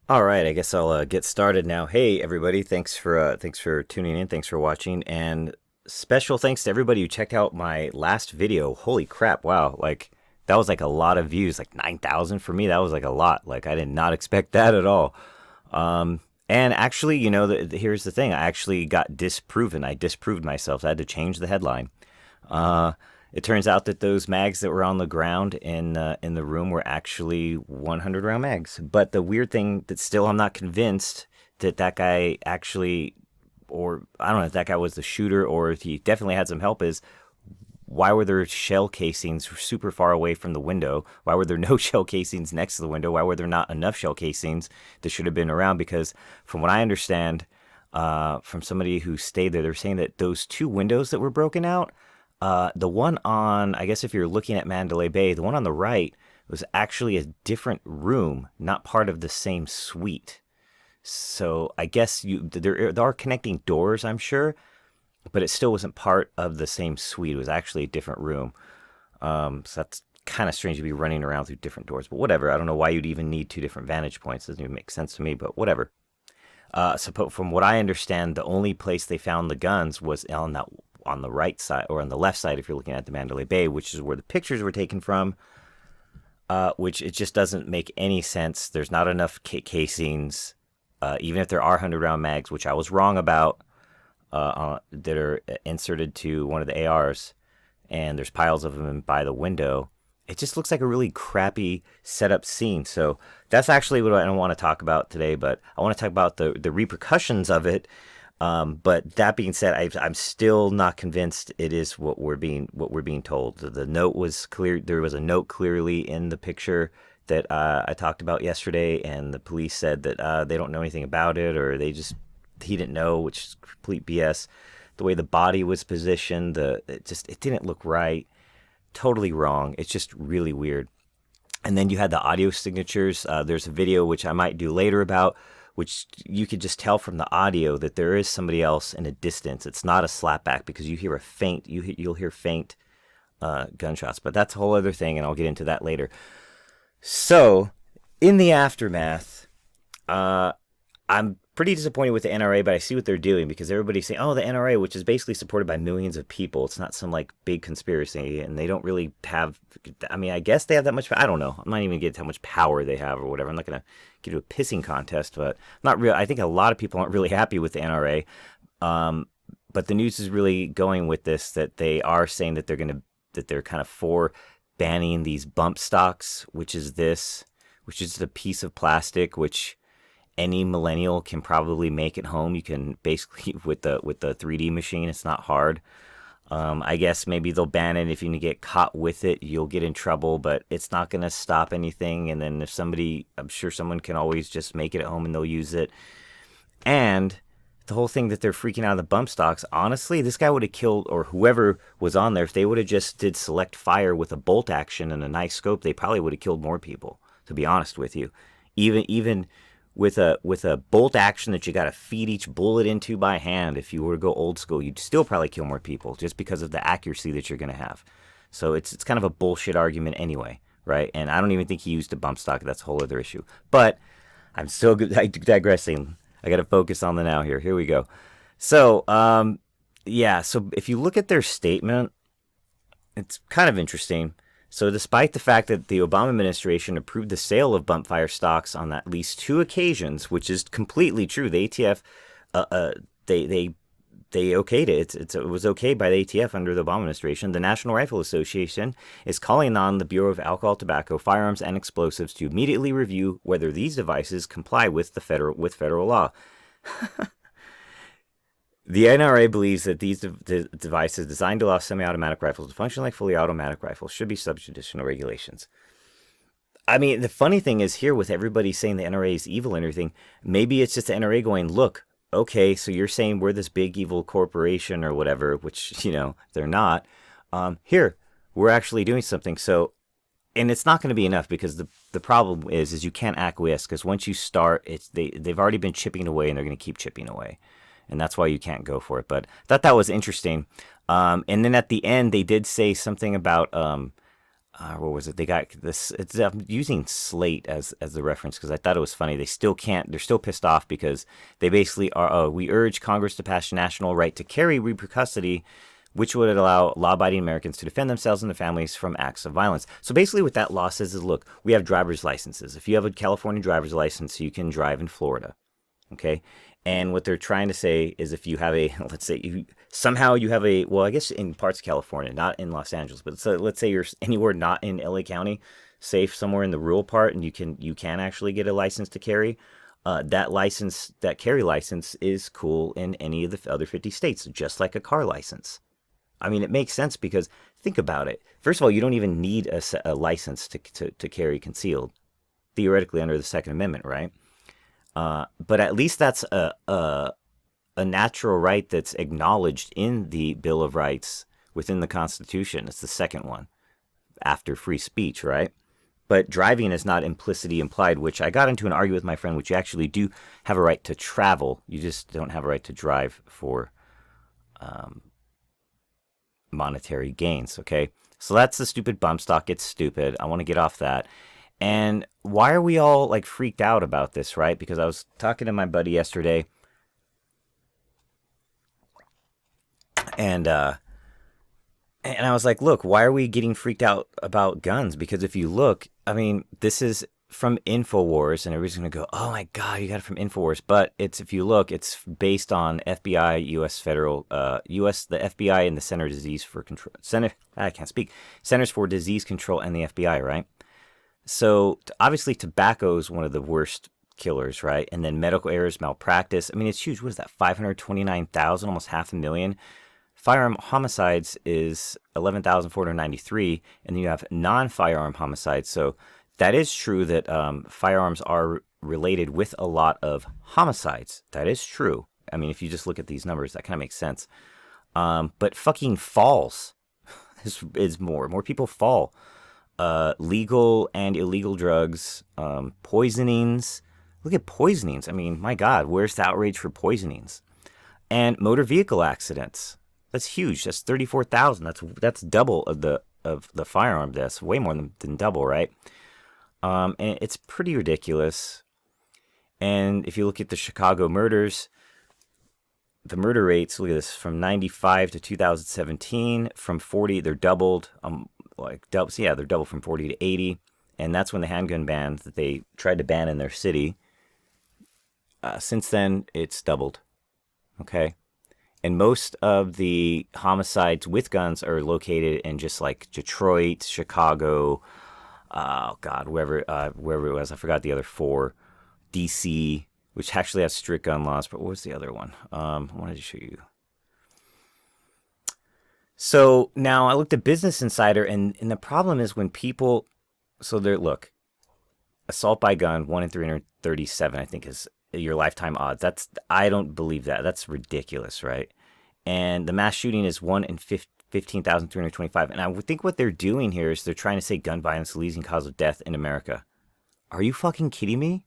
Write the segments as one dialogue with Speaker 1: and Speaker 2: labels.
Speaker 1: All right, I guess I'll get started now. Hey, everybody! Thanks for tuning in. Thanks for watching, and special thanks to everybody who checked out my last video. Holy crap! Wow, like that was like a lot of views, like 9,000 for me. That was like a lot. Like I did not expect that at all. And actually, here's the thing. I actually got disproven. I disproved myself. I had to change the headline. Uh, it turns out that those mags that were on the ground in the room were actually 100 round mags. But the weird thing that still I'm not convinced that that guy actually, or I don't know if that guy was the shooter or if he definitely had some help, is why were there shell casings super far away from the window? Why were there no shell casings next to the window? Why were there not enough shell casings that should have been around? Because from what I understand, from somebody who stayed there, they're saying that those two windows that were broken out, the one on, I guess if you're looking at Mandalay Bay, the one on the right was actually a different room, not part of the same suite. So I guess there are connecting doors, I'm sure, but it still wasn't part of the same suite. It was actually a different room. So that's kind of strange to be running around through different doors, but whatever. I don't know why you'd even need two different vantage points. It doesn't even make sense to me, but whatever. So from what I understand, the only place they found the guns was on the right side or on the left side if you're looking at the Mandalay Bay, which is where the pictures were taken from. Which it just doesn't make any sense. There's not enough casings, even if there are 100 round mags, which I was wrong about, that are inserted to one of the ARs, and there's piles of them by the window. It just looks like a really crappy setup scene. So that's actually what I don't want to talk about today, but I want to talk about the repercussions of it. But that being said, I'm still not convinced it is what we're being told. The note was clear. There was a note clearly in the picture that I talked about yesterday, and the police said that they don't know anything about it, or he didn't know, which is complete BS. The way the body was positioned, it didn't look right. Totally wrong. It's just really weird. And then you had the audio signatures. There's a video which I might do later about, which you could just tell from the audio that there is somebody else in a distance. It's not a slapback because you hear a faint, you'll hear faint gunshots. But that's a whole other thing, and I'll get into that later. So, in the aftermath, I'm pretty disappointed with the NRA, but I see what they're doing because everybody's saying, oh, the NRA, which is basically supported by millions of people. It's not some like big conspiracy, and they don't really have, I mean, I guess they have that much, I don't know. I'm not even going to get how much power they have or whatever. I'm not going to get into a pissing contest, but not real. I think a lot of people aren't really happy with the NRA. But the news is really going with this, that they are saying that they're kind of for banning these bump stocks, which is a piece of plastic, which any millennial can probably make at home. You can basically with the 3D machine. It's not hard. I guess maybe they'll ban it. If you get caught with it, you'll get in trouble, but it's not going to stop anything. And then I'm sure someone can always just make it at home and they'll use it. And the whole thing that they're freaking out of the bump stocks, honestly, this guy would have killed, or whoever was on there, if they would have just did select fire with a bolt action and a nice scope, they probably would have killed more people, to be honest with you. Even with a bolt action that you got to feed each bullet into by hand, if you were to go old school, you'd still probably kill more people just because of the accuracy that you're going to have. So it's kind of a bullshit argument anyway, right? And I don't even think he used a bump stock. That's a whole other issue. But I'm still digressing. I got to focus on the now here. Here we go. So, yeah. So if you look at their statement, it's kind of interesting. So, despite the fact that the Obama administration approved the sale of bump fire stocks on at least two occasions, which is completely true, the ATF, they okayed it. It was okay by the ATF under the Obama administration. The National Rifle Association is calling on the Bureau of Alcohol, Tobacco, Firearms, and Explosives to immediately review whether these devices comply with federal law. The NRA believes that these devices designed to allow semi-automatic rifles to function like fully automatic rifles should be subject to additional regulations. I mean, the funny thing is here with everybody saying the NRA is evil and everything, maybe it's just the NRA going, look, okay, so you're saying we're this big evil corporation or whatever, which, they're not. Here, we're actually doing something. So, and it's not going to be enough because the problem is you can't acquiesce because once you start, they've already been chipping away and they're going to keep chipping away. And that's why you can't go for it. But I thought that was interesting. And then at the end, they did say something about what was it? They got this. It's I'm using Slate as the reference because I thought it was funny. They still can't. They're still pissed off because they basically are. We urge Congress to pass a national right to carry reproductive custody, which would allow law-abiding Americans to defend themselves and their families from acts of violence. So basically, what that law says is, look, we have driver's licenses. If you have a California driver's license, you can drive in Florida. Okay. And what they're trying to say is if you have a, let's say somehow you have a, well, I guess in parts of California, not in Los Angeles, but so let's say you're anywhere not in LA County, safe somewhere in the rural part, and you can actually get a license to carry. That carry license is cool in any of the other 50 states, just like a car license. I mean, it makes sense because think about it. First of all, you don't even need a license to carry concealed, theoretically under the Second Amendment, right? But at least that's a natural right that's acknowledged in the Bill of Rights within the Constitution. It's the second one after free speech, right? But driving is not implicitly implied, which I got into an argument with my friend, which you actually do have a right to travel. You just don't have a right to drive for monetary gains, okay? So that's the stupid bump stock. It's stupid. I want to get off that. And why are we all like freaked out about this, right? Because I was talking to my buddy yesterday, and I was like, look, why are we getting freaked out about guns? Because if you look, I mean, this is from InfoWars, and everybody's going to go, oh my God, you got it from InfoWars. But if you look, it's based on FBI, U.S. federal, the FBI and the Centers for Disease Control and the FBI, right? So obviously tobacco is one of the worst killers, right? And then medical errors, malpractice. I mean, it's huge. What is that? 529,000, almost 500,000. Firearm homicides is 11,493. And then you have non-firearm homicides. So that is true that firearms are related with a lot of homicides. That is true. I mean, if you just look at these numbers, that kind of makes sense. But fucking falls is more. More people fall. Legal and illegal drugs, poisonings. Look at poisonings. I mean, my God, where's the outrage for poisonings? And motor vehicle accidents. That's huge. That's 34,000. That's double of the firearm deaths. Way more than double, right? And it's pretty ridiculous. And if you look at the Chicago murders, the murder rates, look at this, from 95 to 2017, from 40, they're doubled. They're double from 40 to 80, and that's when the handgun ban that they tried to ban in their city. Since then, it's doubled. Okay, and most of the homicides with guns are located in just like Detroit, Chicago. Oh God, wherever it was, I forgot the other four. DC, which actually has strict gun laws, but what was the other one? I wanted to show you. So now I looked at Business Insider, and the problem is when people, look, assault by gun, 1 in 337, I think is your lifetime odds. I don't believe that. That's ridiculous, right? And the mass shooting is 1 in 15,325. And I would think what they're doing here is they're trying to say gun violence is the leading cause of death in America. Are you fucking kidding me?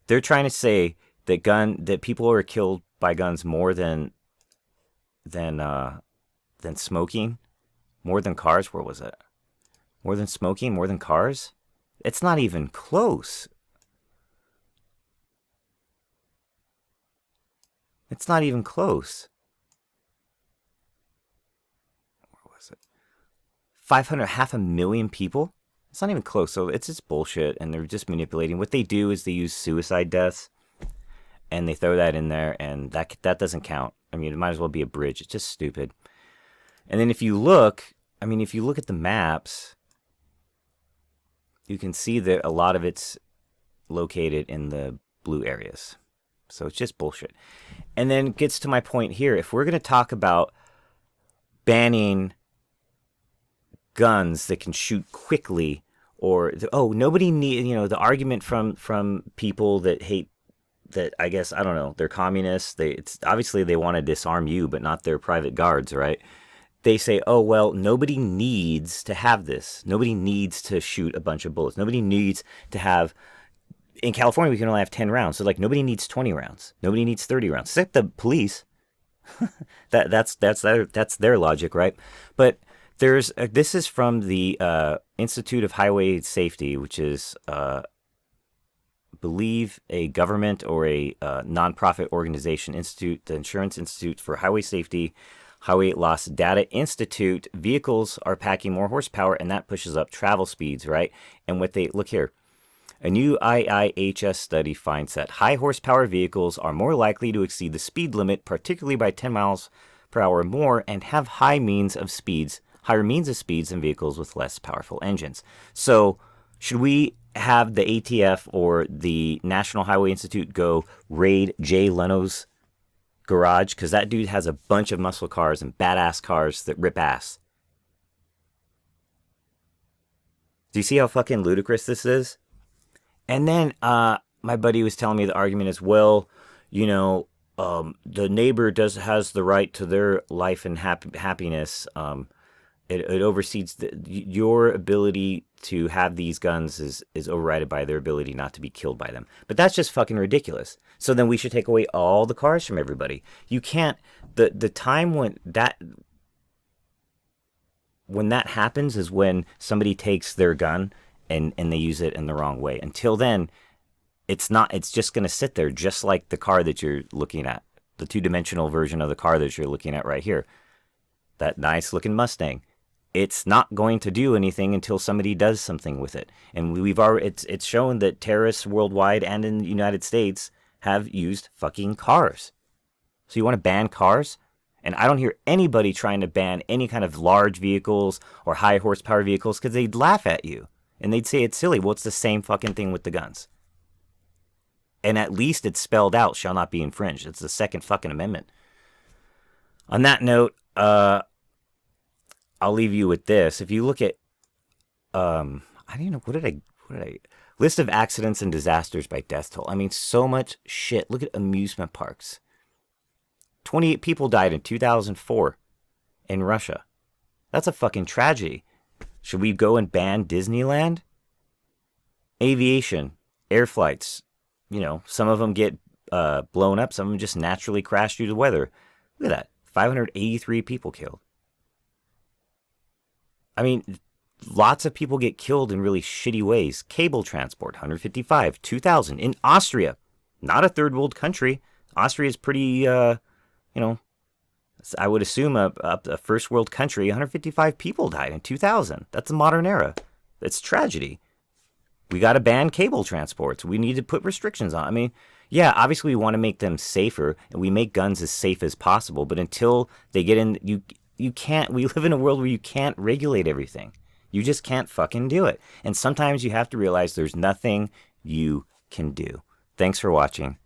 Speaker 1: They're trying to say that people are killed by guns more than smoking, more than cars. Where was it? More than smoking, more than cars? It's not even close. It's not even close. Where was it? 500,000 people? It's not even close. So it's just bullshit, and they're just manipulating. What they do is they use suicide deaths, and they throw that in there, and that doesn't count. I mean, it might as well be a bridge. It's just stupid. And then if you look at the maps, you can see that a lot of it's located in the blue areas. So it's just bullshit. And then it gets to my point here. If we're going to talk about banning guns that can shoot quickly, or, nobody the argument from people that hate, that I guess, I don't know, they're communists. It's obviously they want to disarm you, but not their private guards, right? They say, oh, well, nobody needs to have this. Nobody needs to shoot a bunch of bullets. Nobody needs to have, in California, we can only have 10 rounds. So, like, nobody needs 20 rounds. Nobody needs 30 rounds, except the police. That's their logic, right? But There's this is from the Institute of Highway Safety, which is believe a government or a nonprofit organization. Institute, the Insurance Institute for Highway Safety, Highway Loss Data Institute. Vehicles are packing more horsepower, and that pushes up travel speeds, right? And what they look here. A new IIHS study finds that high horsepower vehicles are more likely to exceed the speed limit, particularly by 10 miles per hour or more, and have higher means of speeds than vehicles with less powerful engines. So, should we have the ATF or the National Highway Institute go raid Jay Leno's garage? Because that dude has a bunch of muscle cars and badass cars that rip ass. Do you see how fucking ludicrous this is? And then my buddy was telling me the argument is, well, you know, the neighbor has the right to their life and happiness. It oversees your ability to have these guns is overridden by their ability not to be killed by them. But that's just fucking ridiculous. So then we should take away all the cars from everybody. You can't. The time when that happens is when somebody takes their gun and they use it in the wrong way. Until then, it's just going to sit there, just like the car that you're looking at, the two-dimensional version of the car that you're looking at right here, that nice looking Mustang. It's not going to do anything until somebody does something with it. And it's shown that terrorists worldwide and in the United States have used fucking cars. So you want to ban cars? And I don't hear anybody trying to ban any kind of large vehicles or high horsepower vehicles because they'd laugh at you. And they'd say it's silly. Well, it's the same fucking thing with the guns. And at least it's spelled out, shall not be infringed. It's the Second fucking Amendment. On that note, I'll leave you with this. If you look at, I don't even know, what did I, list of accidents and disasters by death toll. I mean, so much shit. Look at amusement parks. 28 people died in 2004 in Russia. That's a fucking tragedy. Should we go and ban Disneyland? Aviation, air flights, you know, some of them get blown up, some of them just naturally crash due to weather. Look at that, 583 people killed. I mean, lots of people get killed in really shitty ways. Cable transport, 155, 2,000. In Austria, not a third world country. Austria is pretty, you know, I would assume a first world country. 155 people died in 2000. That's a modern era. It's tragedy. We got to ban cable transports. We need to put restrictions on. I mean, yeah, obviously we want to make them safer, and we make guns as safe as possible. But until they get in, you can't. We live in a world where you can't regulate everything. You just can't fucking do it. And sometimes you have to realize there's nothing you can do. Thanks for watching.